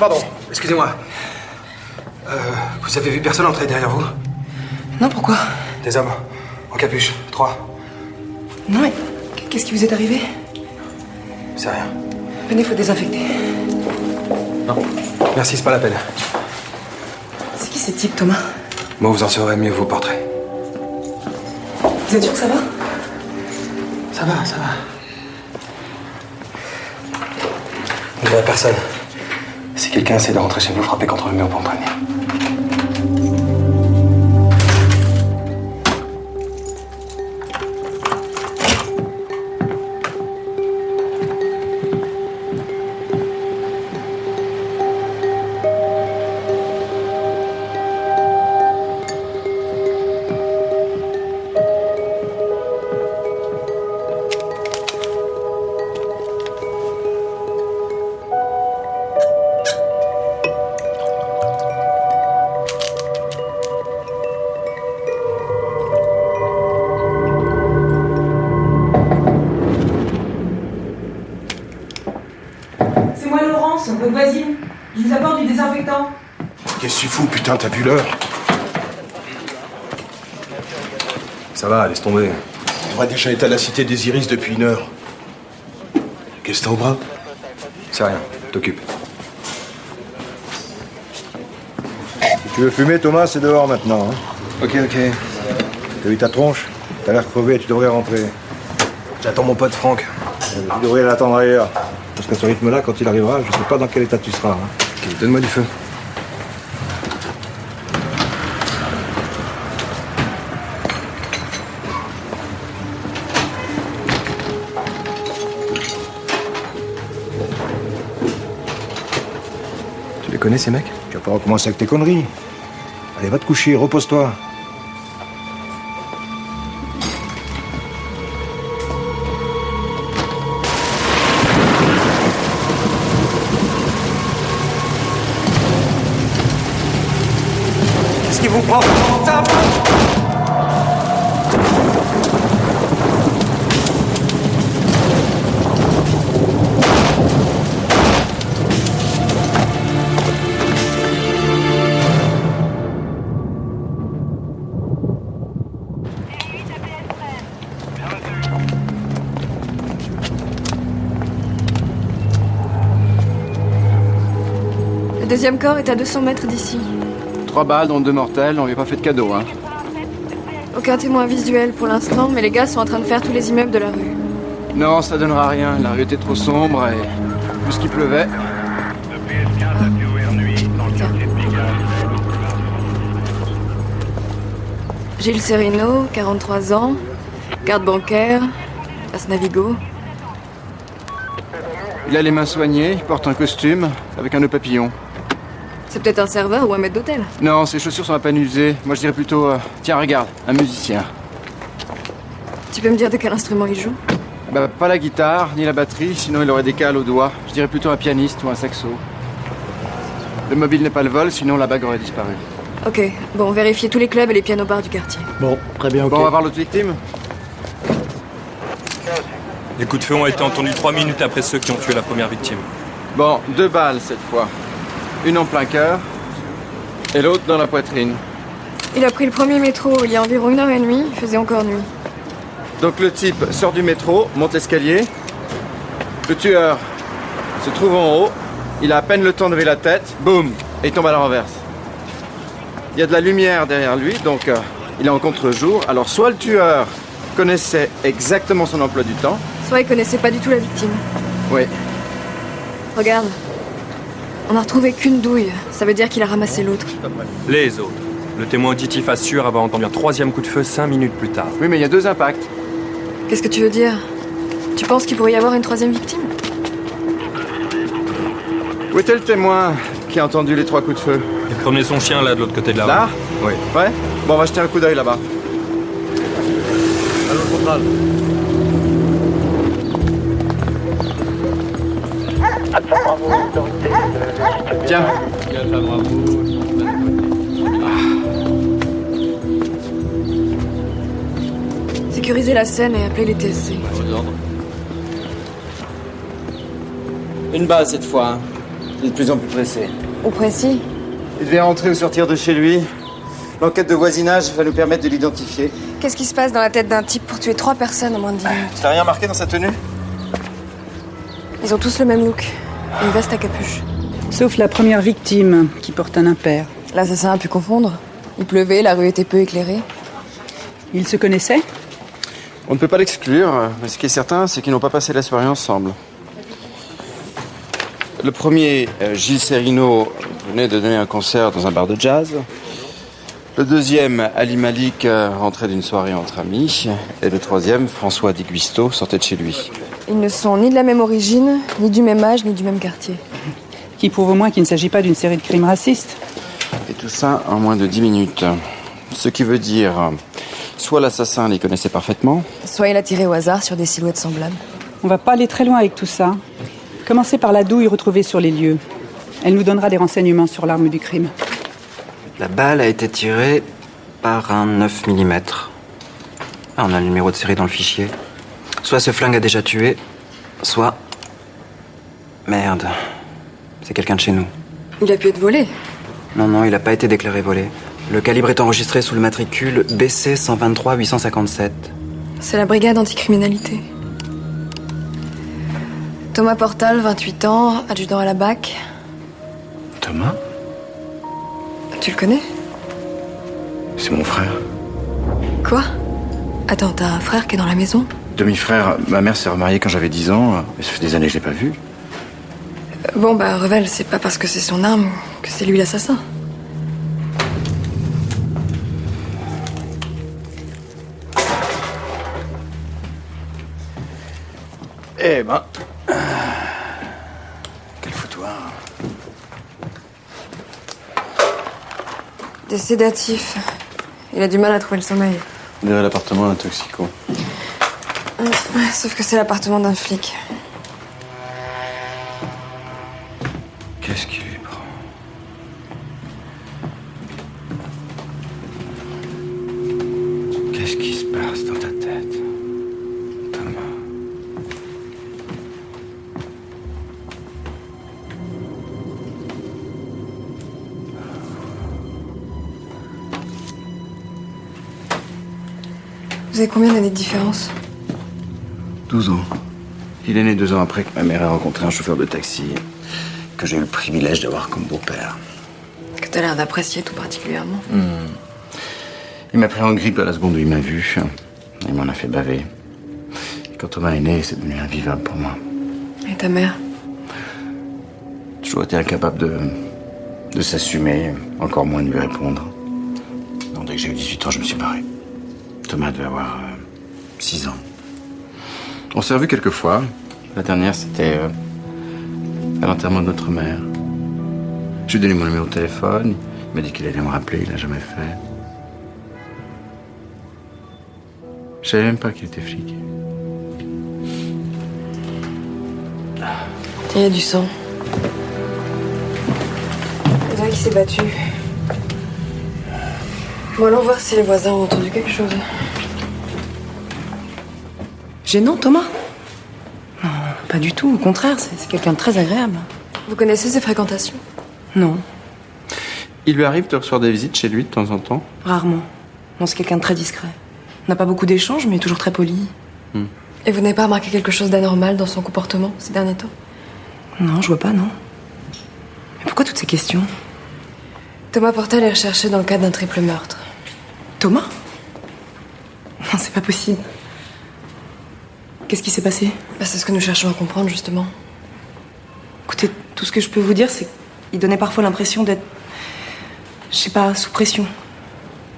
Pardon, excusez-moi. Vous avez vu personne entrer derrière vous? Non, pourquoi? Des hommes, en capuche, 3. Non, mais qu'est-ce qui vous est arrivé? C'est rien. Venez, faut désinfecter. Non, merci, c'est pas la peine. C'est qui ces types, Thomas? Moi, vous en saurez mieux vos portraits. Vous êtes sûr que ça va? Ça va, ça va. Vous verrez personne. Si quelqu'un essaie de rentrer chez vous, frappez contre le mur pour me prévenir. Votre voisine, je vous apporte du désinfectant. Qu'est-ce que tu fous, putain, t'as vu l'heure? Ça va, laisse tomber. On devrait déjà être à la cité des Iris depuis 1 heure. Qu'est-ce que t'as au bras? C'est rien, t'occupe. Si tu veux fumer, Thomas, c'est dehors maintenant. Hein. Ok. T'as vu ta tronche? T'as l'air crevé, tu devrais rentrer. J'attends mon pote Franck. Tu devrais l'attendre ailleurs. Parce qu'à ce rythme-là, quand il arrivera, je sais pas dans quel état tu seras. Hein. Ok, donne-moi du feu. Tu les connais, ces mecs? Tu vas pas recommencer avec tes conneries. Allez, va te coucher, repose-toi. Qu'est-ce qui vous prend? Le deuxième corps est à 200 mètres d'ici. 3 balles, dont 2 mortels, on lui a pas fait de cadeau, hein. Aucun témoin visuel pour l'instant, mais les gars sont en train de faire tous les immeubles de la rue. Non, ça donnera rien. La rue était trop sombre et plus qu'il pleuvait. Tiens. Gilles Serino, 43 ans, carte bancaire, passe Navigo. Il a les mains soignées, il porte un costume avec un nœud papillon. C'est peut-être un serveur ou un maître d'hôtel. Non, ses chaussures sont à peine usées. Moi, je dirais plutôt... tiens, regarde, un musicien. Tu peux me dire de quel instrument il joue? Bah, pas la guitare, ni la batterie, sinon il aurait des cales aux doigts. Je dirais plutôt un pianiste ou un saxo. Le mobile n'est pas le vol, sinon la bague aurait disparu. Ok, bon, vérifiez tous les clubs et les pianos-bars du quartier. Bon, très bien, ok. Bon, on va voir l'autre victime. Les coups de feu ont été entendus 3 minutes après ceux qui ont tué la première victime. Bon, 2 balles cette fois. Une en plein cœur et l'autre dans la poitrine. Il a pris le premier métro il y a environ 1h30, il faisait encore nuit. Donc le type sort du métro, monte l'escalier. Le tueur se trouve en haut. Il a à peine le temps de lever la tête. Boum! Et il tombe à la renverse. Il y a de la lumière derrière lui, donc il est en contre-jour. Alors soit le tueur connaissait exactement son emploi du temps. Soit il connaissait pas du tout la victime. Oui. Regarde. On a retrouvé qu'une douille. Ça veut dire qu'il a ramassé l'autre. Les autres. Le témoin auditif assure avoir entendu un 3e coup de feu 5 minutes plus tard. Oui, mais il y a 2 impacts. Qu'est-ce que tu veux dire? Tu penses qu'il pourrait y avoir une 3e victime? Où était le témoin qui a entendu les 3 coups de feu? Il promenait son chien là de l'autre côté de la Là? rue. Oui. Ouais? Bon, on va jeter un coup d'œil là-bas. Tiens. Sécurisez la scène et appelez les TSC. Une balle cette fois. Hein. Il est de plus en plus pressé. Au précis. Il devait rentrer ou sortir de chez lui. L'enquête de voisinage va nous permettre de l'identifier. Qu'est-ce qui se passe dans la tête d'un type pour tuer 3 personnes en moins de 10 minutes? T'as rien marqué dans sa tenue? Ils ont tous le même look. Une veste à capuche. Sauf la première victime, qui porte un impair. L'assassin a pu confondre. Il pleuvait, la rue était peu éclairée. Ils se connaissaient? On ne peut pas l'exclure, mais ce qui est certain, c'est qu'ils n'ont pas passé la soirée ensemble. Le premier, Gilles Serino, venait de donner un concert dans un bar de jazz. Le deuxième, Ali Malik, rentrait d'une soirée entre amis. Et le troisième, François Di Guisto, sortait de chez lui. Ils ne sont ni de la même origine, ni du même âge, ni du même quartier. Qui prouve au moins qu'il ne s'agit pas d'une série de crimes racistes. Et tout ça en moins de 10 minutes. Ce qui veut dire, soit l'assassin les connaissait parfaitement, Soit il a tiré au hasard sur des silhouettes semblables. On va pas aller très loin avec tout ça. Commencez par la douille retrouvée sur les lieux. Elle nous donnera des renseignements sur l'arme du crime. La balle a été tirée par un 9 mm. Ah, on a le numéro de série dans le fichier. Soit ce flingue a déjà tué, soit... Merde. C'est quelqu'un de chez nous. Il a pu être volé. Non, il n'a pas été déclaré volé. Le calibre est enregistré sous le matricule BC 123 857. C'est la brigade anticriminalité. Thomas Portal, 28 ans, adjudant à la BAC. Thomas? Tu le connais? C'est mon frère. Quoi? Attends, t'as un frère qui est dans la maison? Demi-frère, ma mère s'est remariée quand j'avais 10 ans. Ça fait des années que je l'ai pas vu. Bon, bah, Revel, c'est pas parce que c'est son arme que c'est lui l'assassin. Eh ben... Quel foutoir. Des sédatifs. Il a du mal à trouver le sommeil. On dirait l'appartement d'un toxico. Sauf que c'est l'appartement d'un flic. Qu'est-ce qui lui prend? Qu'est-ce qui se passe dans ta tête, Thomas? Vous avez combien d'années de différence? 12 ans. Il est né 2 ans après que ma mère ait rencontré un chauffeur de taxi que j'ai eu le privilège d'avoir comme beau-père. Que t'as l'air d'apprécier tout particulièrement. Il m'a pris en grippe à la seconde où il m'a vu. Il m'en a fait baver. Et quand Thomas est né, c'est devenu invivable pour moi. Et ta mère? J'ai toujours été incapable de s'assumer, encore moins de lui répondre. Donc, dès que j'ai eu 18 ans, je me suis barré. Thomas devait avoir 6 ans. On s'est revus quelques fois. La dernière, c'était à l'enterrement de notre mère. Je lui ai donné mon numéro de téléphone. Il m'a dit qu'il allait me rappeler. Il l'a jamais fait. Je savais même pas qu'il était flic. Il y a du sang. On dirait qu'il s'est battu. Bon, allons voir si les voisins ont entendu quelque chose. Gênant, Thomas? Non, pas du tout. Au contraire, c'est quelqu'un de très agréable. Vous connaissez ses fréquentations? Non, Il lui arrive de recevoir des visites chez lui de temps en temps? rarement. Non, c'est quelqu'un de très discret. On n'a pas beaucoup d'échanges, mais toujours très poli. Et vous n'avez pas remarqué quelque chose d'anormal dans son comportement ces derniers temps? Non, je vois pas, non. Mais pourquoi toutes ces questions? Thomas Portal est recherché dans le cadre d'un triple meurtre. Thomas? Non, c'est pas possible. Qu'est-ce qui s'est passé? Bah, c'est ce que nous cherchons à comprendre, justement. Écoutez, tout ce que je peux vous dire, c'est qu'il donnait parfois l'impression d'être, je sais pas, sous pression.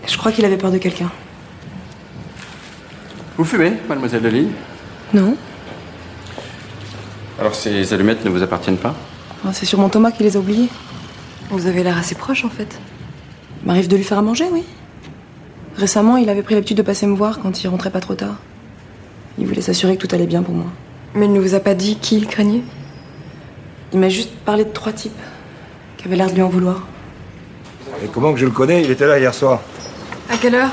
Je crois qu'il avait peur de quelqu'un. Vous fumez, mademoiselle Delisle? Non? Alors ces allumettes ne vous appartiennent pas? Ah, c'est sûrement Thomas qui les a oubliées. Vous avez l'air assez proche, en fait. M'arrive de lui faire à manger, oui. Récemment, il avait pris l'habitude de passer me voir quand il rentrait pas trop tard. Il voulait s'assurer que tout allait bien pour moi. Mais il ne vous a pas dit qui il craignait? Il m'a juste parlé de 3 types qui avaient l'air de lui en vouloir. Et comment que je le connais? Il était là hier soir. À quelle heure?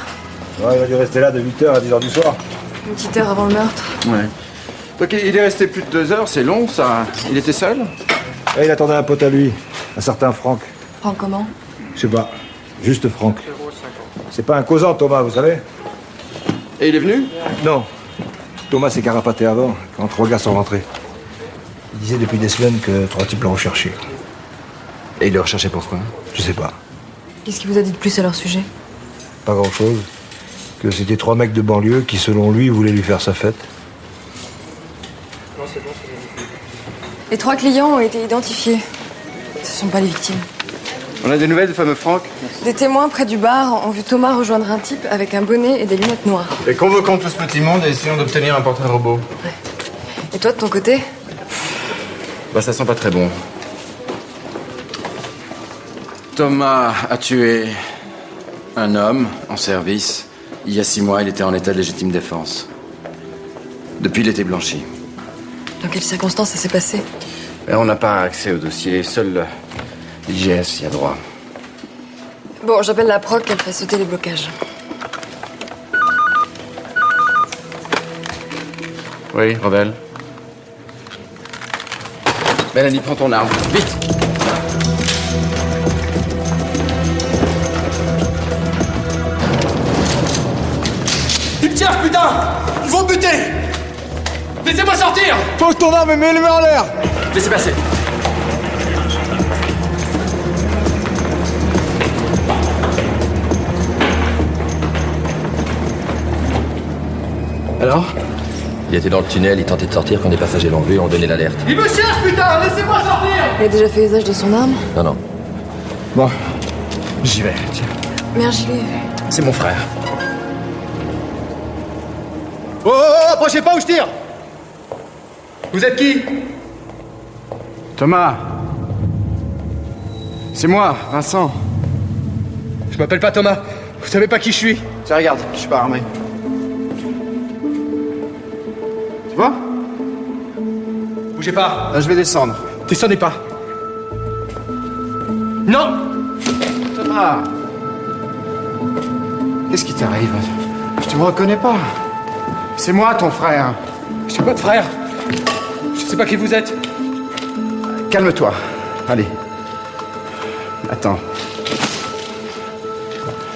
Ouais, il a dû rester là de 8h à 10h du soir. Une petite heure avant le meurtre. Ouais. Donc il est resté plus de 2 heures, c'est long ça. Il était seul? Et il attendait un pote à lui, un certain Franck. Franck comment? Je sais pas, juste Franck. C'est pas un causant, Thomas, vous savez? Et il est venu? Non. Thomas s'est carapaté avant, quand 3 gars sont rentrés. Il disait depuis des semaines que 3 types l'ont recherché. Et il le recherchait pourquoi? Je sais pas. Qu'est-ce qu'il vous a dit de plus à leur sujet? Pas grand-chose. Que c'était 3 mecs de banlieue qui, selon lui, voulaient lui faire sa fête. Les 3 clients ont été identifiés. Ce sont pas les victimes. On a des nouvelles du fameux Franck? Des témoins près du bar ont vu Thomas rejoindre un type avec un bonnet et des lunettes noires. Et convoquons tout ce petit monde et essayons d'obtenir un portrait robot. Et toi, de ton côté? Bah, ça sent pas très bon. Thomas a tué un homme en service. Il y a 6 mois, il était en état de légitime défense. Depuis, il était blanchi. Dans quelles circonstances ça s'est passé? Et on n'a pas accès au dossier, seul l'IGS y a droit. Bon, j'appelle la proc, elle fait sauter les blocages. Oui, Rebelle. Mélanie, prends ton arme. Vite! Ils me tirent, putain! Ils vont me buter! Laissez-moi sortir! Pose ton arme et mets-le en l'air! Laissez passer. Alors? Il était dans le tunnel, il tentait de sortir quand des passagers l'ont vu et ont donné l'alerte. Ils me cherchent, putain! Laissez-moi sortir! Il a déjà fait usage de son arme? Non, non. Bon, j'y vais, tiens. Mais un gilet. C'est mon frère. Oh, oh, oh, approchez pas ou je tire! Vous êtes qui? Thomas. C'est moi, Vincent. Je m'appelle pas Thomas. Vous savez pas qui je suis? Tiens, regarde, je suis pas armé. Tu vois? Bougez pas. Là, je vais descendre. Descendez pas. Non! Thomas. Qu'est-ce qui t'arrive? Je me reconnais pas. C'est moi, ton frère. Je suis pas de frère. Je sais pas qui vous êtes. Calme-toi. Allez. Attends.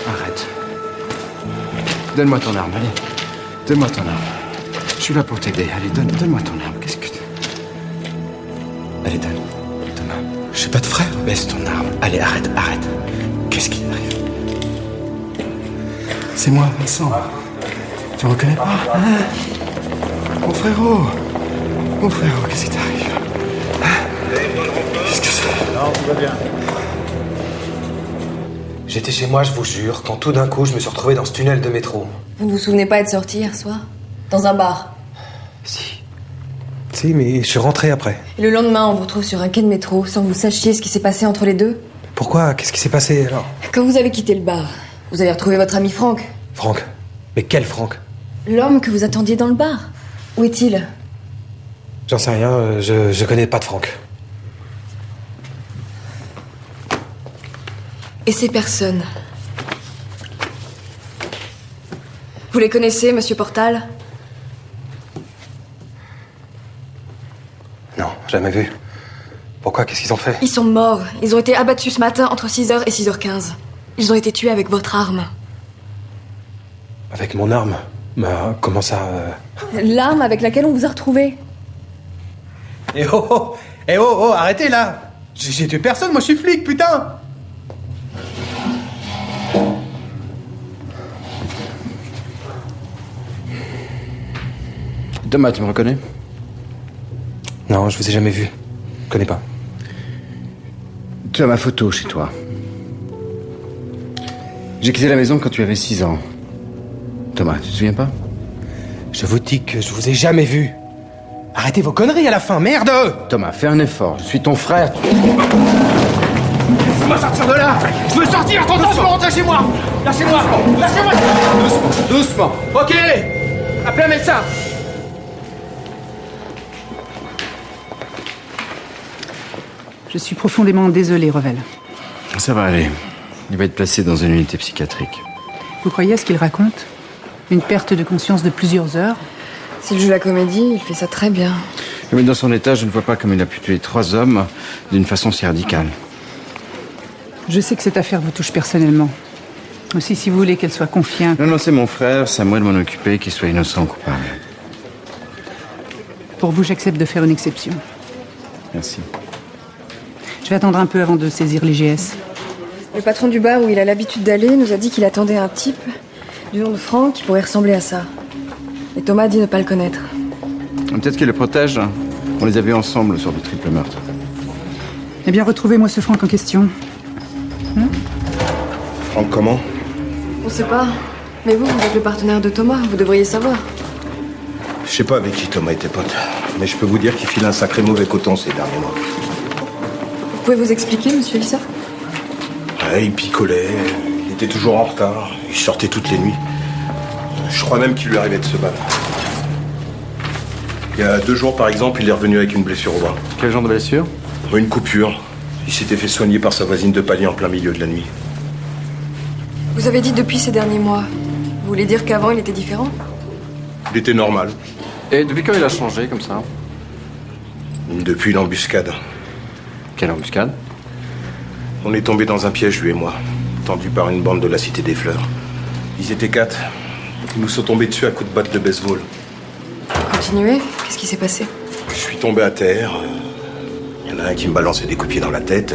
Arrête. Donne-moi ton arme, allez. Donne-moi ton arme. Je suis là pour t'aider. Allez, donne-moi ton arme. Qu'est-ce que tu... Allez, donne. Thomas. J'ai pas de frère. Baisse ton arme. Allez, arrête. Qu'est-ce qui t'arrive? C'est moi, Vincent. Tu me reconnais pas? Mon frérot. Mon frérot, qu'est-ce qui t'arrive? Qu'est-ce que c'est? Non, tout va bien. J'étais chez moi, je vous jure, quand tout d'un coup, je me suis retrouvé dans ce tunnel de métro. Vous ne vous souvenez pas être sorti hier soir? Dans un bar? Si, mais je suis rentré après. Et le lendemain, on vous retrouve sur un quai de métro sans que vous sachiez ce qui s'est passé entre les deux? Pourquoi? Qu'est-ce qui s'est passé alors? Quand vous avez quitté le bar, vous avez retrouvé votre ami Franck. Franck? Mais quel Franck? L'homme que vous attendiez dans le bar. Où est-il? J'en sais rien, je connais pas de Franck. Et ces personnes? Vous les connaissez, monsieur Portal? Non, jamais vu. Pourquoi? Qu'est-ce qu'ils ont fait? Ils sont morts. Ils ont été abattus ce matin entre 6h et 6h15. Ils ont été tués avec votre arme. Avec mon arme? Bah, comment ça L'arme avec laquelle on vous a retrouvés. Eh oh oh! Eh oh oh! Arrêtez là! J'ai tué personne, moi je suis flic, putain! Thomas, tu me reconnais? Non, je vous ai jamais vu. Je connais pas. Tu as ma photo chez toi. J'ai quitté la maison quand tu avais 6 ans. Thomas, tu te souviens pas? Je vous dis que je vous ai jamais vu. Arrêtez vos conneries à la fin, merde! Thomas, fais un effort. Je suis ton frère. Laissez-moi sortir de là! Je veux sortir! Attends, je veux rentrer chez moi! Lâchez-moi! Lâchez-moi! Doucement. Ok! Appelez un médecin! Je suis profondément désolée, Revel. Ça va aller. Il va être placé dans une unité psychiatrique. Vous croyez à ce qu'il raconte? Une perte de conscience de plusieurs heures? S'il joue la comédie, il fait ça très bien. Mais dans son état, je ne vois pas comment il a pu tuer 3 hommes d'une façon si radicale. Je sais que cette affaire vous touche personnellement. Aussi, si vous voulez qu'elle soit confiée... Non, c'est mon frère, c'est à moi de m'en occuper, qu'il soit innocent ou coupable. Pour vous, j'accepte de faire une exception. Merci. Je vais attendre un peu avant de saisir les GS. Le patron du bar où il a l'habitude d'aller nous a dit qu'il attendait un type du nom de Franck qui pourrait ressembler à ça. Et Thomas a dit ne pas le connaître. Peut-être qu'il le protège. On les a vus ensemble sur de triples meurtres. Eh bien, retrouvez-moi ce Franck en question. Franck comment? On sait pas. Mais vous êtes le partenaire de Thomas, vous devriez savoir. Je sais pas avec qui Thomas était pote, mais je peux vous dire qu'il file un sacré mauvais coton ces derniers mois. Vous pouvez vous expliquer, monsieur Lissa? Ouais, il picolait, il était toujours en retard, il sortait toutes les nuits. Je crois même qu'il lui arrivait de se battre. Il y a 2 jours, par exemple, il est revenu avec une blessure au bras. Quel genre de blessure? Une coupure. Il s'était fait soigner par sa voisine de palier en plein milieu de la nuit. Vous avez dit depuis ces derniers mois. Vous voulez dire qu'avant, il était différent? Il était normal. Et depuis quand il a changé comme ça? Depuis l'embuscade. Quelle embuscade? On est tombé dans un piège, lui et moi, tendu par une bande de la Cité des Fleurs. Ils étaient 4. Ils nous sont tombés dessus à coups de batte de baseball. Continuez. Qu'est-ce qui s'est passé? Je suis tombé à terre. Il y en a un qui me balançait des coups de pied dans la tête.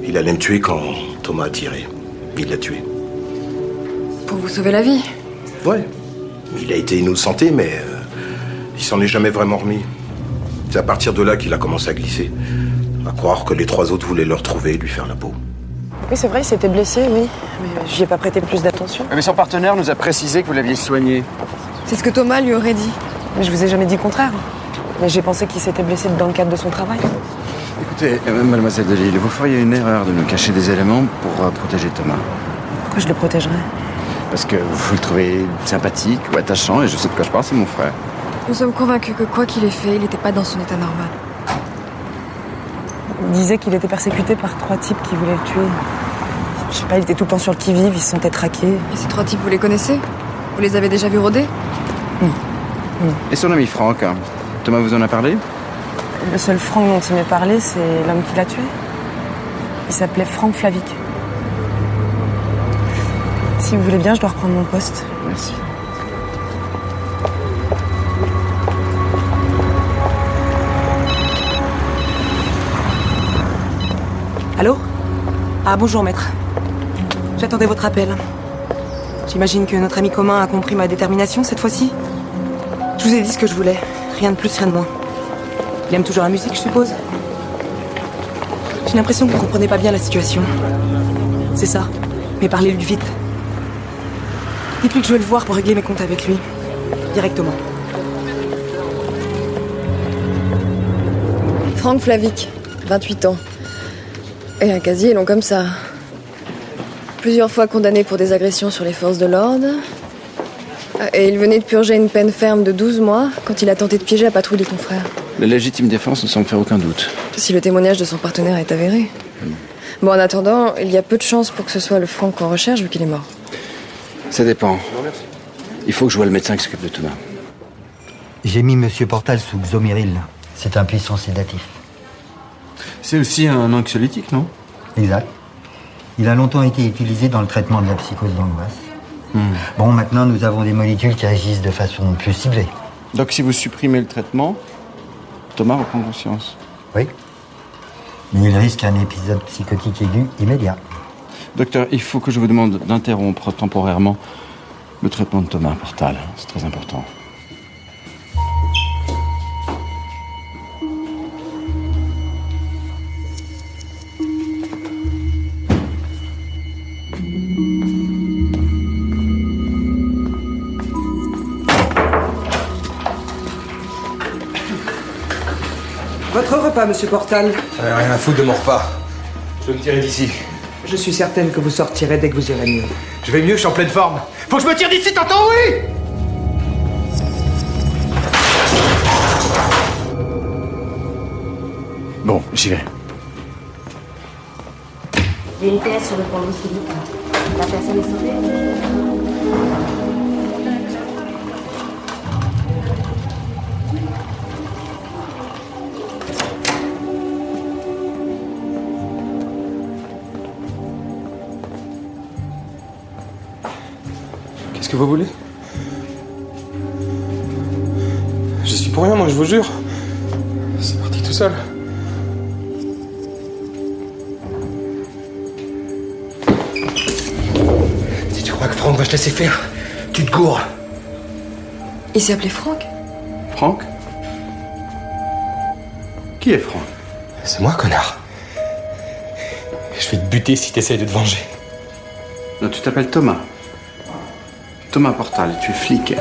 Il allait me tuer quand Thomas a tiré. Il l'a tué. Pour vous sauver la vie? Ouais. Il a été innocenté, mais il s'en est jamais vraiment remis. C'est à partir de là qu'il a commencé à glisser. À croire que les 3 autres voulaient le retrouver et lui faire la peau. Oui, c'est vrai, il s'était blessé, oui. Mais j'y ai pas prêté plus d'attention. Mais son partenaire nous a précisé que vous l'aviez soigné. C'est ce que Thomas lui aurait dit. Mais je vous ai jamais dit le contraire. Mais j'ai pensé qu'il s'était blessé dans le cadre de son travail. Écoutez, mademoiselle Delille, vous feriez une erreur de nous cacher des éléments pour protéger Thomas. Pourquoi je le protégerais? Parce que vous le trouvez sympathique ou attachant, et je sais de quoi je parle, c'est mon frère. Nous sommes convaincus que quoi qu'il ait fait, il n'était pas dans son état normal. Il disait qu'il était persécuté par 3 types qui voulaient le tuer. Je sais pas, il était tout le temps sur le qui-vive, il se sentait traqué. Et ces 3 types, vous les connaissez? Vous les avez déjà vus rôder? Et son ami Franck, hein, Thomas vous en a parlé? Le seul Franck dont il m'est parlé, c'est l'homme qui l'a tué. Il s'appelait Franck Flavic. Si vous voulez bien, je dois reprendre mon poste. Merci. Allô? Ah, bonjour, maître. J'attendais votre appel. J'imagine que notre ami commun a compris ma détermination cette fois-ci. Je vous ai dit ce que je voulais. Rien de plus, rien de moins. Il aime toujours la musique, je suppose. J'ai l'impression que vous ne comprenez pas bien la situation. C'est ça. Mais parlez-lui vite. Dites-lui que je vais le voir pour régler mes comptes avec lui. Directement. Franck Flavic, 28 ans. Et un casier long comme ça. Plusieurs fois condamné pour des agressions sur les forces de l'ordre. Et il venait de purger une peine ferme de 12 mois quand il a tenté de piéger la patrouille de ton frère. La légitime défense ne semble faire aucun doute. Si le témoignage de son partenaire est avéré. Bon, en attendant, il y a peu de chances pour que ce soit le Franck qu'on recherche vu qu'il est mort. Ça dépend. Il faut que je voie le médecin qui s'occupe de Thomas. J'ai mis Monsieur Portal sous Xomyril. C'est un puissant sédatif. C'est aussi un anxiolytique, non? Exact. Il a longtemps été utilisé dans le traitement de la psychose d'angoisse. Bon, maintenant, nous avons des molécules qui agissent de façon plus ciblée. Donc si vous supprimez le traitement, Thomas reprend conscience. Oui. Mais il risque un épisode psychotique aigu immédiat. Docteur, il faut que je vous demande d'interrompre temporairement le traitement de Thomas Portal. C'est très important. Votre repas, monsieur Portal. Rien à foutre de mon repas. Je vais me tirer d'ici. Je suis certaine que vous sortirez dès que vous irez mieux. Je vais mieux, je suis en pleine forme. Faut que je me tire d'ici, t'entends, oui? Bon, j'y vais. Vérité sur le pont Philippe. La personne est sauvée. que vous voulez? Je suis pour rien, moi, je vous jure. C'est parti tout seul. Si tu crois que Franck va te laisser faire, tu te gourres. Il s'est appelé Franck? Franck? Qui est Franck? C'est moi, connard. Je vais te buter si t'essayes de te venger. Non, tu t'appelles Thomas. Thomas Portal, et tu es flic.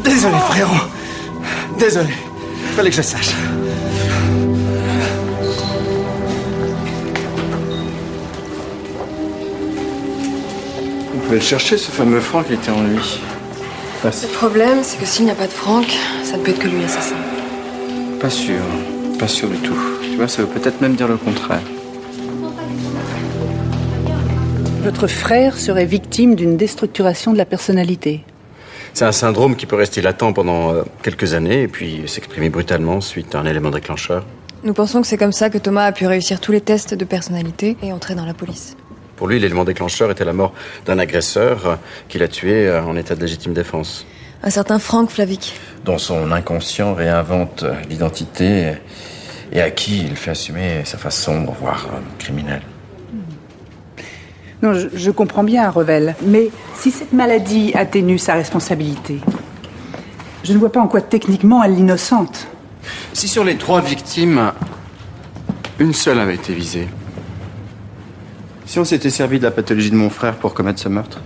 Désolé, frérot. Désolé. Fallait que je sache. Vous pouvez le chercher, ce fameux Franck, il était en lui. Le problème, c'est que s'il n'y a pas de Franck, ça ne peut être que lui l'assassin. Pas sûr. Pas sûr du tout. Tu vois, ça veut peut-être même dire le contraire. Votre frère serait victime d'une déstructuration de la personnalité. C'est un syndrome qui peut rester latent pendant quelques années et puis s'exprimer brutalement suite à un élément déclencheur. Nous pensons que c'est comme ça que Thomas a pu réussir tous les tests de personnalité et entrer dans la police. Pour lui, l'élément déclencheur était la mort d'un agresseur qu'il a tué en état de légitime défense. Un certain Franck Flavic. Dont son inconscient réinvente l'identité et à qui il fait assumer sa face sombre, voire criminelle. Non, je comprends bien, Revel. Mais si cette maladie atténue sa responsabilité, je ne vois pas en quoi techniquement elle l'innocente. Si sur les 3 victimes, une seule avait été visée, si on s'était servi de la pathologie de mon frère pour commettre ce meurtre?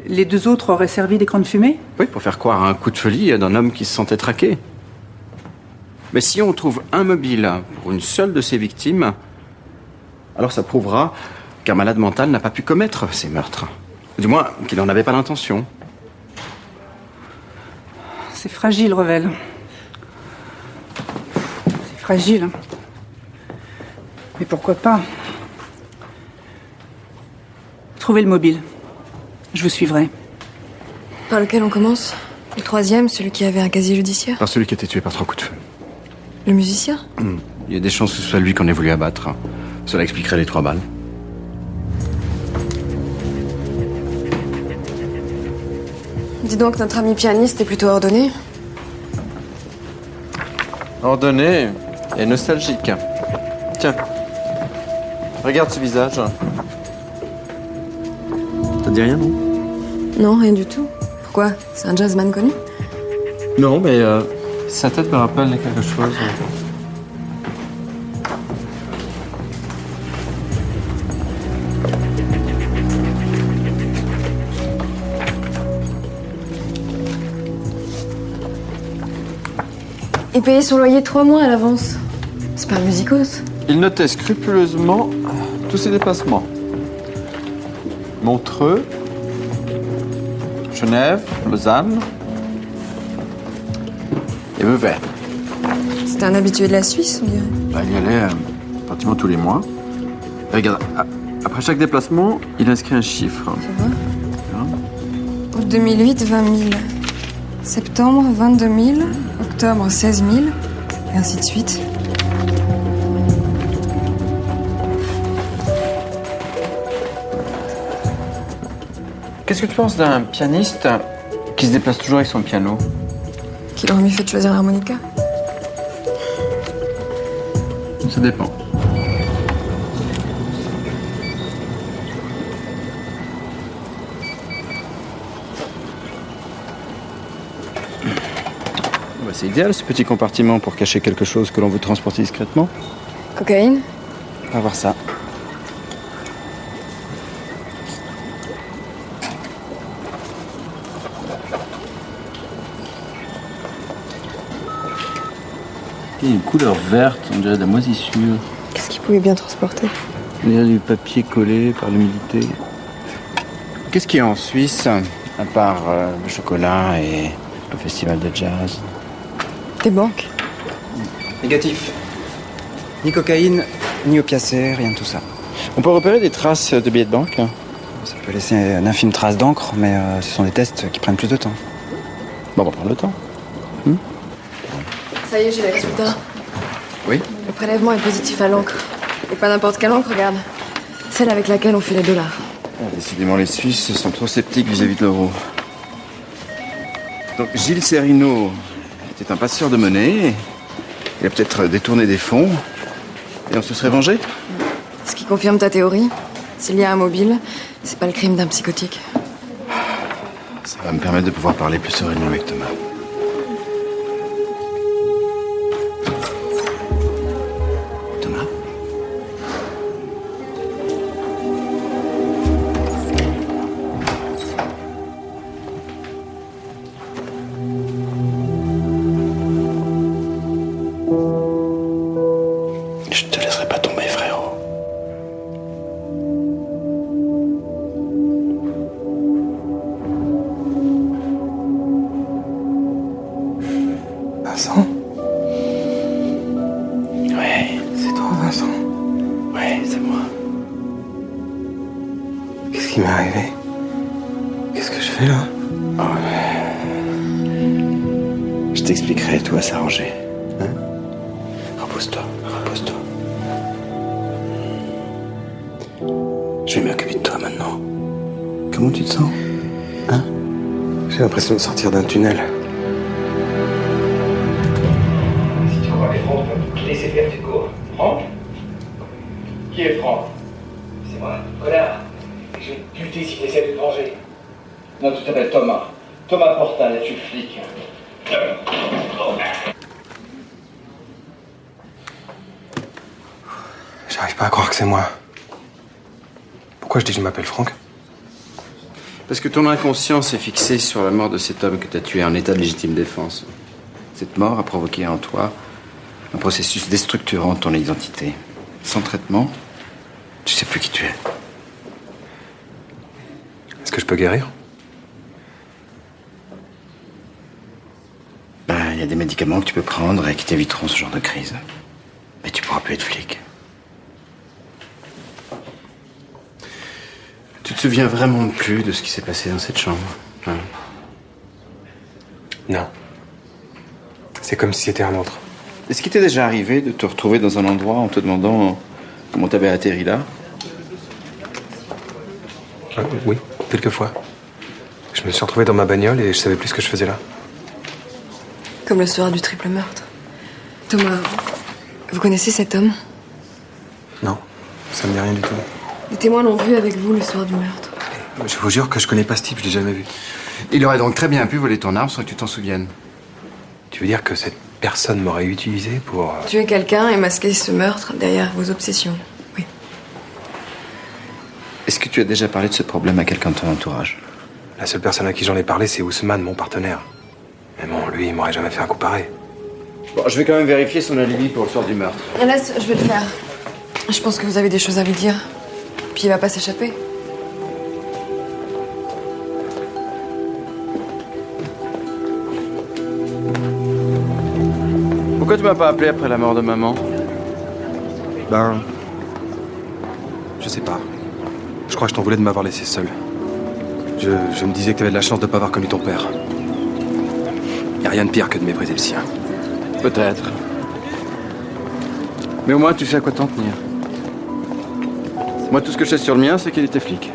Les 2 autres auraient servi d'écran de fumée? Oui, pour faire croire à un coup de folie d'un homme qui se sentait traqué. Mais si on trouve un mobile pour une seule de ces victimes, alors ça prouvera qu'un malade mental n'a pas pu commettre ces meurtres. Du moins, qu'il n'en avait pas l'intention. C'est fragile, Revel. C'est fragile. Mais pourquoi pas? Trouvez le mobile. Je vous suivrai. Par lequel on commence? Le 3e, celui qui avait un casier judiciaire? Par celui qui a été tué par 3 coups de feu. Le musicien? Il y a des chances que ce soit lui qu'on ait voulu abattre. Cela expliquerait les 3 balles. Dis donc, notre ami pianiste est plutôt ordonné. Ordonné et nostalgique. Tiens, regarde ce visage. Ça te dit rien, non? Non, rien du tout. Pourquoi? C'est un jazzman connu? Non, mais sa tête me rappelle quelque chose. Il payait son loyer 3 mois à l'avance. C'est pas un musicos. Il notait scrupuleusement tous ses déplacements. Montreux, Genève, Lausanne et Vevey. C'était un habitué de la Suisse, on dirait. Il y allait pratiquement tous les mois. Et regarde, après chaque déplacement, il inscrit un chiffre. Tu vois? Août 2008, 20 000. Septembre, 22 000. Octobre, 16 000. Et ainsi de suite. Qu'est-ce que tu penses d'un pianiste qui se déplace toujours avec son piano? Qu'il aurait mieux fait de choisir l'harmonica? Ça dépend. C'est idéal, ce petit compartiment pour cacher quelque chose que l'on veut transporter discrètement. Cocaïne? On va voir ça. Il y a une couleur verte, on dirait de la moisissure. Qu'est-ce qu'il pouvait bien transporter? On dirait du papier collé par l'humidité. Qu'est-ce qu'il y a en Suisse, à part le chocolat et le festival de jazz? Des banques? Négatif. Ni cocaïne, ni opiacés, rien de tout ça. On peut repérer des traces de billets de banque? Ça peut laisser une infime trace d'encre, mais ce sont des tests qui prennent plus de temps. Bon, on va prendre le temps. Ça y est, j'ai les résultats. Oui? Le prélèvement est positif à l'encre. Et pas n'importe quelle encre, regarde. Celle avec laquelle on fait les dollars. Ah, décidément, les Suisses sont trop sceptiques vis-à-vis de l'euro. Donc, Gilles Serino était un passeur de monnaie. Il a peut-être détourné des fonds. Et on se serait vengé? Ce qui confirme ta théorie. S'il y a un mobile, c'est pas le crime d'un psychotique. Ça va me permettre de pouvoir parler plus sereinement avec Thomas. Thomas? Je te laisserai pas tomber, frérot. Vincent? Ouais, C'est toi, Vincent? ouais, c'est moi. Qu'est-ce qui m'est arrivé? Qu'est-ce que je fais là? Je t'expliquerai, tout va s'arranger. Hein? Repose-toi, repose-toi. Je vais m'occuper de toi maintenant. Comment tu te sens? Hein? J'ai l'impression de sortir d'un tunnel. Si tu crois que Franck va te laisser faire, tu cours. Franck? Qui est Franck? C'est moi, connard. Je vais te buter si tu essaies de te venger. Non, tu t'appelles Thomas. Thomas Portal, et tu es flic. J'arrive pas à croire que c'est moi. Pourquoi je dis que je m'appelle Franck? Parce que ton inconscience est fixée sur la mort de cet homme que tu as tué en état de légitime défense. Cette mort a provoqué en toi un processus déstructurant de ton identité. Sans traitement, tu sais plus qui tu es. Est-ce que je peux guérir? Il y a des médicaments que tu peux prendre et qui t'éviteront ce genre de crise. Mais tu pourras plus être flic. Tu te souviens vraiment plus de ce qui s'est passé dans cette chambre, hein? Non. C'est comme si c'était un autre. Est-ce qu'il t'est déjà arrivé de te retrouver dans un endroit en te demandant comment t'avais atterri là? Oui, quelquefois. Je me suis retrouvé dans ma bagnole et je savais plus ce que je faisais là. Comme le soir du triple meurtre. Thomas, vous connaissez cet homme? Non, ça me dit rien du tout. Les témoins l'ont vu avec vous le soir du meurtre. Je vous jure que je connais pas ce type, je l'ai jamais vu. Il aurait donc très bien pu voler ton arme sans que tu t'en souviennes. Tu veux dire que cette personne m'aurait utilisé pour... Tuer quelqu'un et masquer ce meurtre derrière vos obsessions. Oui. Est-ce que tu as déjà parlé de ce problème à quelqu'un de ton entourage? La seule personne à qui j'en ai parlé, c'est Ousmane, mon partenaire. Mais bon, lui, il m'aurait jamais fait un coup pareil. Bon, je vais quand même vérifier son alibi pour le soir du meurtre. Laisse, je vais le faire. Je pense que vous avez des choses à lui dire. Puis il va pas s'échapper. Pourquoi tu m'as pas appelé après la mort de maman? Ben... Je sais pas. Je crois que je t'en voulais de m'avoir laissé seul. Je me disais que t'avais de la chance de pas avoir connu ton père. Y a rien de pire que de mépriser le sien. Peut-être. Mais au moins, tu sais à quoi t'en tenir. Moi, tout ce que je sais sur le mien, c'est qu'il était flic.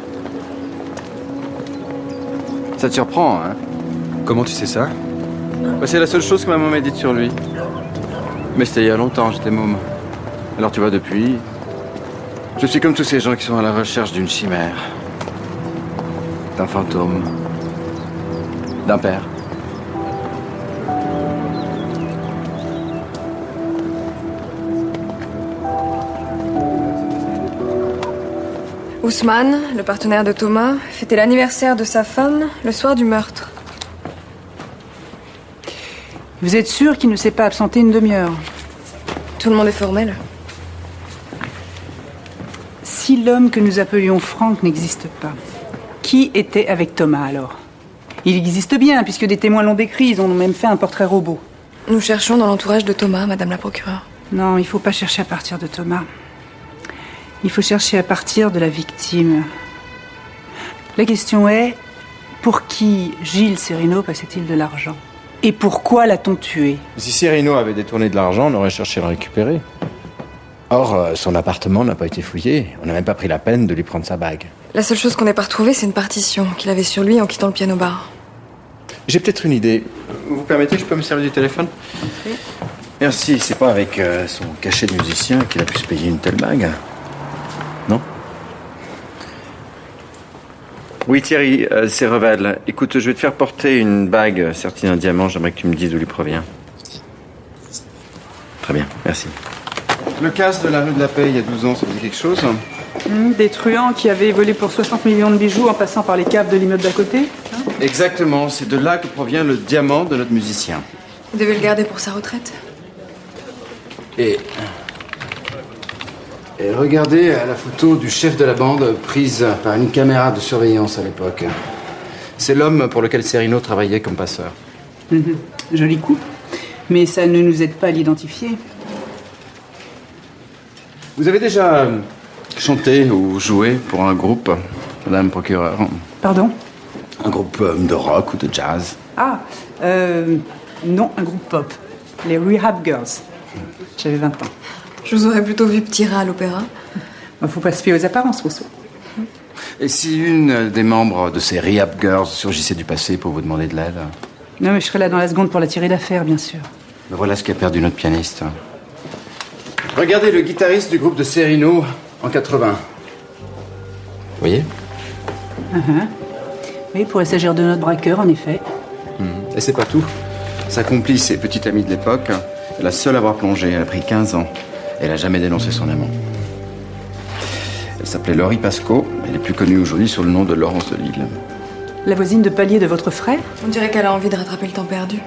Ça te surprend, hein? Comment tu sais ça? Bah, c'est la seule chose que ma maman m'a dite sur lui. Mais c'était il y a longtemps, j'étais môme. Alors tu vois, depuis, je suis comme tous ces gens qui sont à la recherche d'une chimère. D'un fantôme. D'un père. Ousmane, le partenaire de Thomas, fêtait l'anniversaire de sa femme le soir du meurtre. Vous êtes sûr qu'il ne s'est pas absenté une demi-heure? Tout le monde est formel. Si l'homme que nous appelions Franck n'existe pas, qui était avec Thomas alors? Il existe bien, puisque des témoins l'ont décrit, ils ont même fait un portrait robot. Nous cherchons dans l'entourage de Thomas, Madame la procureure. Non, il ne faut pas chercher à partir de Thomas. Il faut chercher à partir de la victime. La question est, pour qui Gilles Serino passait-il de l'argent? Et pourquoi l'a-t-on tué? Si Serino avait détourné de l'argent, on aurait cherché à le récupérer. Or, son appartement n'a pas été fouillé. On n'a même pas pris la peine de lui prendre sa bague. La seule chose qu'on n'ait pas retrouvée, c'est une partition qu'il avait sur lui en quittant le piano-bar. J'ai peut-être une idée. Vous permettez, je peux me servir du téléphone? Oui. Merci, c'est pas avec son cachet de musicien qu'il a pu se payer une telle bague. Non? Oui, Thierry, c'est Revel. Écoute, je vais te faire porter une bague sertie d'un diamant. J'aimerais que tu me dises d'où il provient. Très bien, merci. Le casse de la rue de la Paix, il y a 12 ans, ça vous dit quelque chose? Des truands qui avaient volé pour 60 millions de bijoux en passant par les caves de l'immeuble d'à côté, hein? Exactement, c'est de là que provient le diamant de notre musicien. Il devait le garder pour sa retraite. Et regardez la photo du chef de la bande prise par une caméra de surveillance à l'époque. C'est l'homme pour lequel Serino travaillait comme passeur. Joli coup. Mais ça ne nous aide pas à l'identifier. Vous avez déjà chanté ou joué pour un groupe, madame procureure? Pardon? Un groupe de rock ou de jazz? Ah, non, un groupe pop. Les Rehab Girls. J'avais 20 ans. Je vous aurais plutôt vu petit rat à l'opéra. Faut pas se fier aux apparences, Rousseau. Et si une des membres de ces Rehab Girls surgissait du passé pour vous demander de l'aide? Non, mais je serais là dans la seconde pour la tirer d'affaire, bien sûr. Ben voilà ce qu'a perdu notre pianiste. Regardez le guitariste du groupe de Serino en 80. Vous voyez? Oui, il pourrait s'agir de notre braqueur, en effet. Et c'est pas tout. Sa complice et petite amie de l'époque est la seule à avoir plongé. Elle a pris 15 ans. Elle a jamais dénoncé son amant. Elle s'appelait Laurie Pasco. Elle est plus connue aujourd'hui sous le nom de Laurence de Lille. La voisine de palier de votre frère? On dirait qu'elle a envie de rattraper le temps perdu.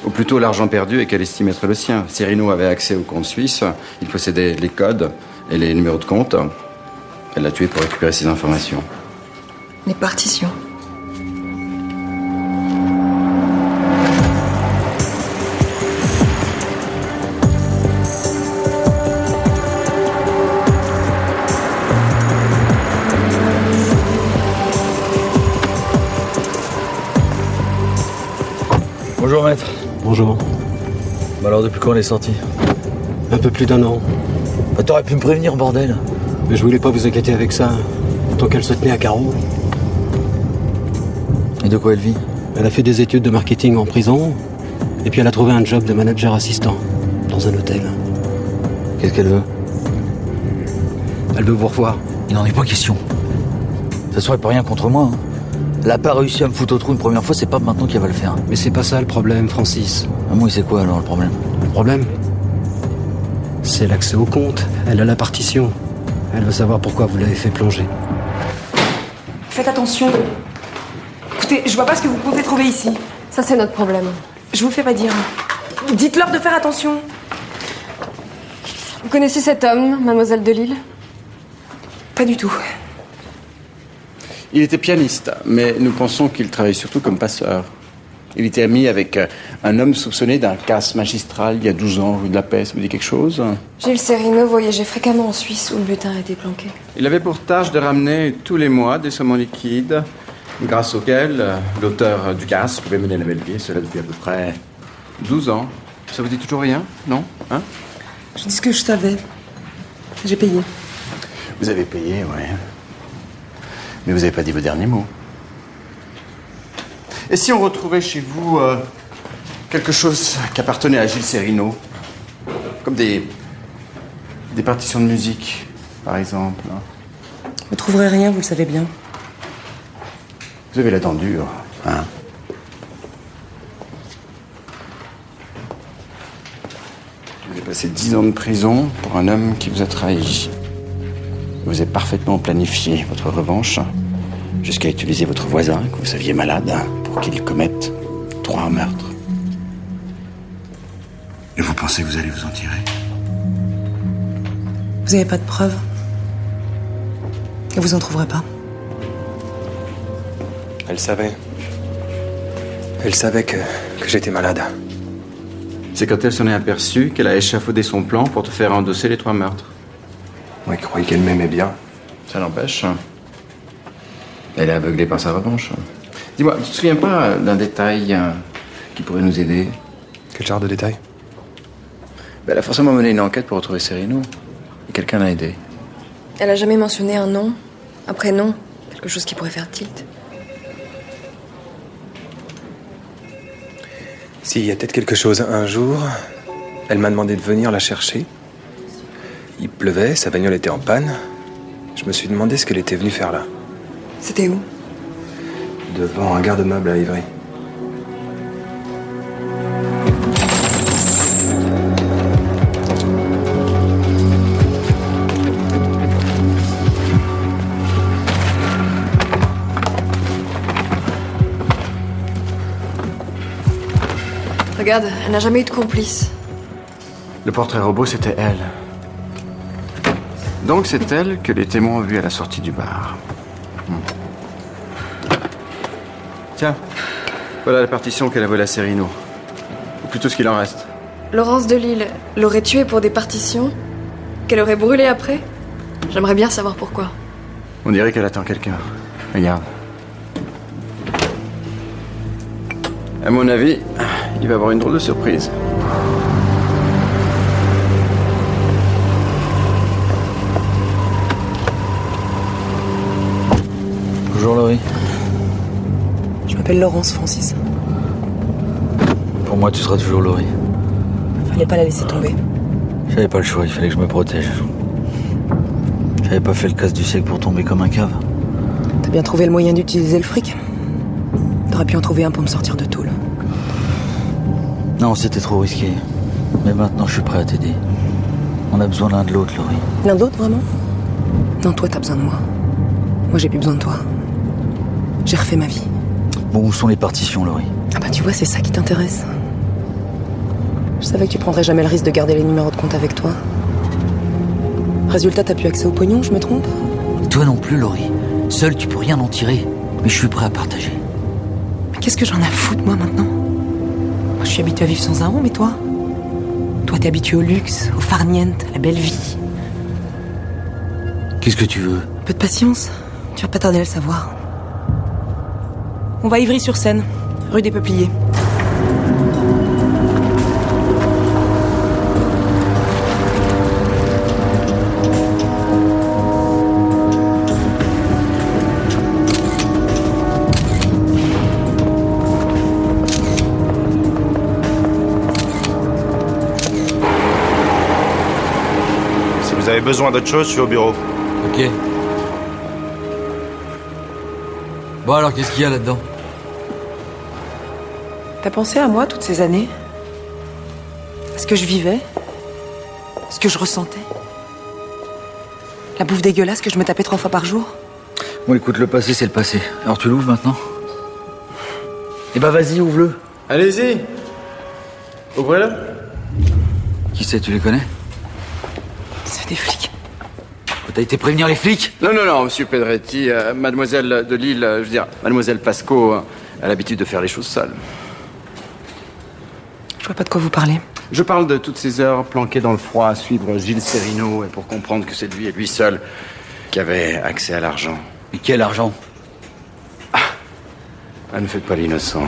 Ou plutôt l'argent perdu et qu'elle estime être le sien. Serino avait accès au compte suisse. Il possédait les codes et les numéros de compte. Elle l'a tué pour récupérer ces informations. Les partitions. Bonjour maître. Bonjour. Bah alors depuis quand on est sorti? Un peu plus d'1 an. Bah t'aurais pu me prévenir, bordel. Mais je voulais pas vous inquiéter avec ça, tant qu'elle se tenait à carreau. Et de quoi elle vit? Elle a fait des études de marketing en prison, et puis elle a trouvé un job de manager assistant, dans un hôtel. Qu'est-ce qu'elle veut? Elle veut vous revoir. Il n'en est pas question. Ça serait pas rien contre moi, hein. Elle a pas réussi à me foutre au trou une première fois, c'est pas maintenant qu'elle va le faire. Mais c'est pas ça le problème, Francis. Ah moi, c'est quoi alors le problème? Le problème, c'est l'accès au compte. Elle a la partition. Elle veut savoir pourquoi vous l'avez fait plonger. Faites attention. Écoutez, je vois pas ce que vous pouvez trouver ici. Ça, c'est notre problème. Je vous le fais pas dire. Dites-leur de faire attention. Vous connaissez cet homme, mademoiselle de Lille? Pas du tout. Il était pianiste, mais nous pensons qu'il travaillait surtout comme passeur. Il était ami avec un homme soupçonné d'un casse magistral il y a 12 ans, rue de la Paix. Ça vous dit quelque chose? Gilles Serino voyageait fréquemment en Suisse où le butin a été planqué. Il avait pour tâche de ramener tous les mois des sommes en liquide, grâce auxquels l'auteur du casse pouvait mener la belle vie, cela depuis à peu près 12 ans. Ça vous dit toujours rien, non? Hein? Je dis ce que je savais. J'ai payé. Vous avez payé, ouais. Mais vous n'avez pas dit vos derniers mots. Et si on retrouvait chez vous quelque chose qui appartenait à Gilles Serino? Comme des partitions de musique, par exemple. Vous trouverez rien, vous le savez bien. Vous avez la dent dure, hein? Vous avez passé 10 ans de prison pour un homme qui vous a trahi. Vous avez parfaitement planifié votre revanche jusqu'à utiliser votre voisin, que vous saviez malade, pour qu'il commette 3 meurtres. Et vous pensez que vous allez vous en tirer? Vous n'avez pas de preuves. Et vous en trouverez pas. Elle savait. Elle savait que j'étais malade. C'est quand elle s'en est aperçue qu'elle a échafaudé son plan pour te faire endosser les 3 meurtres. Moi qui croyais qu'elle m'aimait bien. Ça l'empêche. Elle est aveuglée par sa revanche. Dis-moi, tu te souviens pas d'un détail qui pourrait nous aider. Quel genre de détails? Elle a forcément mené une enquête pour retrouver Serino. Et quelqu'un l'a aidé. Elle a jamais mentionné un nom, un prénom, quelque chose qui pourrait faire tilt. Si, il y a peut-être quelque chose. Un jour, elle m'a demandé de venir la chercher. Il pleuvait, sa bagnole était en panne. Je me suis demandé ce qu'elle était venue faire là. C'était où? Devant un garde-meuble à Ivry. Regarde, elle n'a jamais eu de complice. Le portrait robot, c'était elle. Donc c'est elle que les témoins ont vue à la sortie du bar. Tiens, voilà la partition qu'elle a volée à Serino. Ou plutôt ce qu'il en reste. Laurence Delisle l'aurait tuée pour des partitions qu'elle aurait brûlées après. J'aimerais bien savoir pourquoi. On dirait qu'elle attend quelqu'un. Regarde. À mon avis, il va avoir une drôle de surprise. Bonjour Laurie. Je m'appelle Laurence, Francis. Pour moi, tu seras toujours Laurie. Fallait pas la laisser tomber. J'avais pas le choix, il fallait que je me protège. J'avais pas fait le casse du siècle pour tomber comme un cave. T'as bien trouvé le moyen d'utiliser le fric? T'aurais pu en trouver un pour me sortir de tôle. Non, c'était trop risqué. Mais maintenant, je suis prêt à t'aider. On a besoin l'un de l'autre, Laurie. L'un d'autre, vraiment? Non, toi, t'as besoin de moi. Moi, j'ai plus besoin de toi. J'ai refait ma vie. Bon, où sont les partitions, Laurie? Ah bah, tu vois, c'est ça qui t'intéresse. Je savais que tu prendrais jamais le risque de garder les numéros de compte avec toi. Résultat, t'as plus accès au pognon, je me trompe? Toi non plus, Laurie. Seul, tu peux rien en tirer. Mais je suis prêt à partager. Mais qu'est-ce que j'en ai à foutre, moi, maintenant? Moi, je suis habituée à vivre sans un rond, mais toi? Toi, t'es habitué au luxe, au farniente, à la belle vie. Qu'est-ce que tu veux? Un peu de patience. Tu vas pas tarder à le savoir. On va à Ivry-sur-Seine, rue des Peupliers. Si vous avez besoin d'autre chose, je suis au bureau. Ok. Bon alors, qu'est-ce qu'il y a là-dedans? T'as pensé à moi toutes ces années? À ce que je vivais? Ce que je ressentais? La bouffe dégueulasse que je me tapais 3 fois par jour? Bon, écoute, le passé, c'est le passé. Alors tu l'ouvres maintenant? Eh ben vas-y, ouvre-le. Allez-y. Ouvrez-le. Qui c'est, tu les connais? C'est des flics. T'as été prévenir les flics? Non, monsieur Pedretti. Mademoiselle Delisle, je veux dire, mademoiselle Pasco a l'habitude de faire les choses sales. Je vois pas de quoi vous parlez. Je parle de toutes ces heures planquées dans le froid à suivre Gilles Serino et pour comprendre que c'est lui et lui seul qui avait accès à l'argent. Mais quel argent? Ne faites pas l'innocent.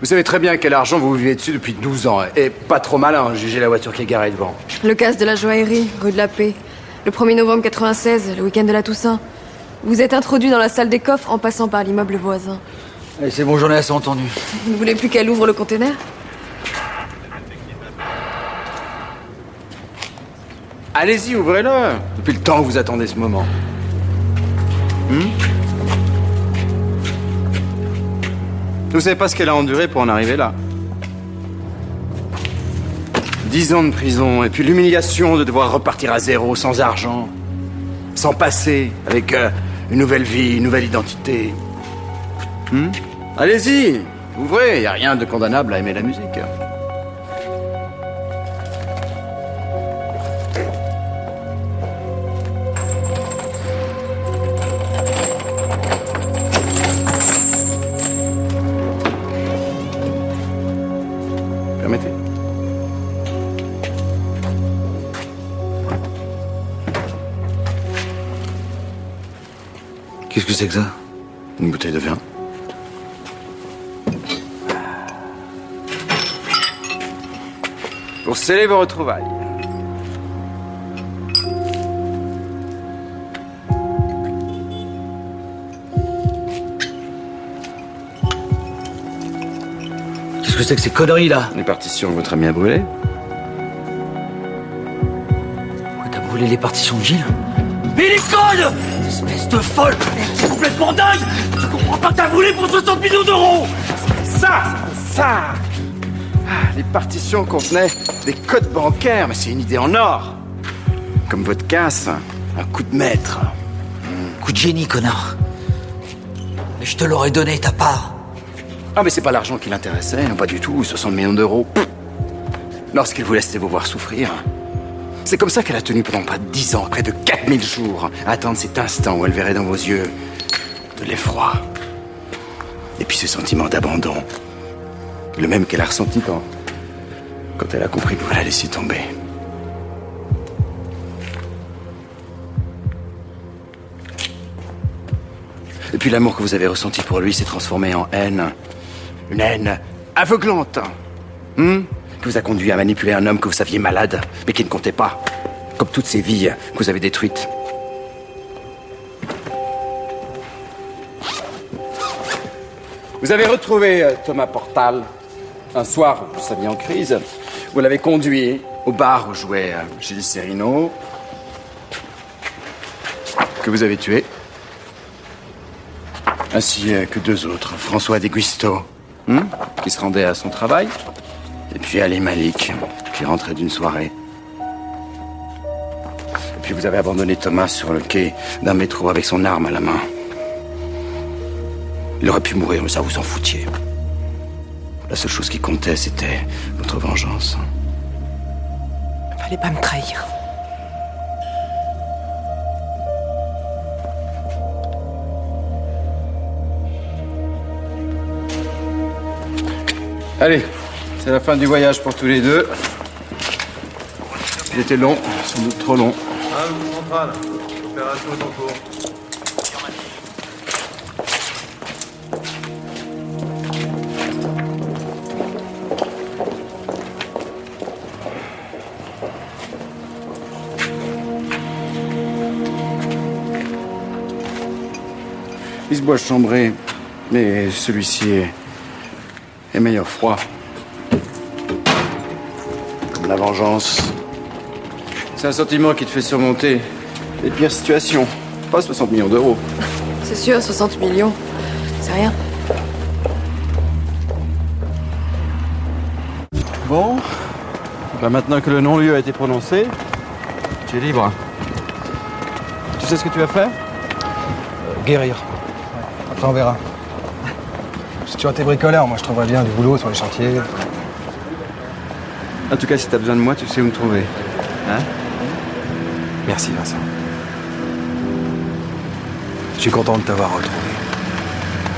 Vous savez très bien quel argent vous vivez dessus depuis 12 ans. Et pas trop malin, juger la voiture qui est garée devant. Le casse de la joaillerie, rue de la Paix. Le 1er novembre 96, le week-end de la Toussaint. Vous êtes introduit dans la salle des coffres en passant par l'immeuble voisin. Allez, c'est bon, j'en ai assez entendu. Vous ne voulez plus qu'elle ouvre le conteneur? Allez-y, ouvrez-le. Depuis le temps que vous attendez ce moment. Vous savez pas ce qu'elle a enduré pour en arriver là. 10 ans de prison, et puis l'humiliation de devoir repartir à zéro, sans argent, sans passé, avec une nouvelle vie, une nouvelle identité. Allez-y, ouvrez, y a rien de condamnable à aimer la musique. Permettez. Qu'est-ce que c'est que ça? Une bouteille de vin. pour sceller vos retrouvailles. Qu'est-ce que c'est que ces conneries là? Les partitions que votre ami a brûlées. T'as brûlé les partitions de Gilles? Mais les codes! Espèce de folle! C'est complètement dingue! Tu comprends pas que t'as brûlé pour 60 millions d'euros! Ça les partitions contenaient des codes bancaires, mais c'est une idée en or. Comme votre casse, un coup de maître. Coup de génie, connard. Mais je te l'aurais donné, ta part. Ah, mais c'est pas l'argent qui l'intéressait, non pas du tout, 60 millions d'euros. Lorsqu'il vous laissait vous voir souffrir. C'est comme ça qu'elle a tenu pendant près de 10 ans, près de 4000 jours, à attendre cet instant où elle verrait dans vos yeux de l'effroi. Et puis ce sentiment d'abandon. Le même qu'elle a ressenti quand elle a compris que vous la laissiez tomber. Et puis l'amour que vous avez ressenti pour lui s'est transformé en haine. Une haine aveuglante. Qui vous a conduit à manipuler un homme que vous saviez malade, mais qui ne comptait pas. Comme toutes ces vies que vous avez détruites. Vous avez retrouvé Thomas Portal. Un soir, vous saviez en crise. Vous l'avez conduit au bar où jouait Gilles Serino. Que vous avez tué. Ainsi que 2 autres. François Deguisto, qui se rendait à son travail. Et puis Ali Malik, qui rentrait d'une soirée. Et puis vous avez abandonné Thomas sur le quai d'un métro avec son arme à la main. Il aurait pu mourir, mais ça vous en foutiez. La seule chose qui comptait, c'était votre vengeance. Fallait pas me trahir. Allez, c'est la fin du voyage pour tous les deux. Il était long, sans doute trop long. Centrale, l'opération est en cours. Il se boit chambré, mais celui-ci est meilleur froid. Comme la vengeance. C'est un sentiment qui te fait surmonter les pires situations. Pas 60 millions d'euros. C'est sûr, 60 millions. C'est rien. Bon. Bah maintenant que le non-lieu a été prononcé, tu es libre. Tu sais ce que tu vas faire? Guérir. Après, on verra. Si tu es bricoleur, moi je trouverais bien du boulot sur les chantiers. En tout cas, si t'as besoin de moi, tu sais où me trouver. Hein? Merci, Vincent. Je suis content de t'avoir retrouvé.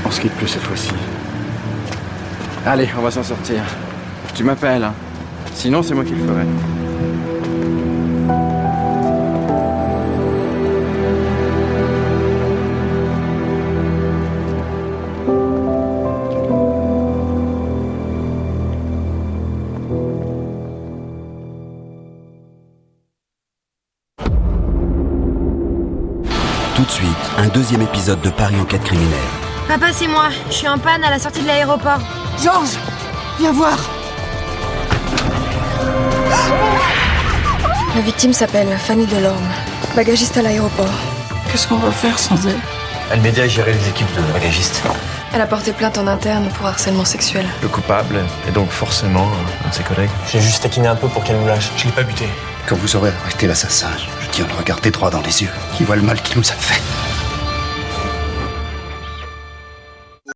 On se quitte plus cette fois-ci. Allez, on va s'en sortir. Tu m'appelles, hein. Sinon, c'est moi qui le ferai. Tout de suite, un 2e épisode de Paris Enquête Criminelle. Papa, c'est moi. Je suis en panne à la sortie de l'aéroport. Georges, viens voir. La victime s'appelle Fanny Delorme, bagagiste à l'aéroport. Qu'est-ce qu'on va faire sans elle? Elle m'aidait à gérer les équipes de bagagistes. Elle a porté plainte en interne pour harcèlement sexuel. Le coupable est donc forcément un de ses collègues. J'ai juste taquiné un peu pour qu'elle nous lâche. Je l'ai pas buté. Quand vous aurez arrêté l'assassin, je tiens à le regarder droit dans les yeux. Il voit le mal qu'il nous a fait.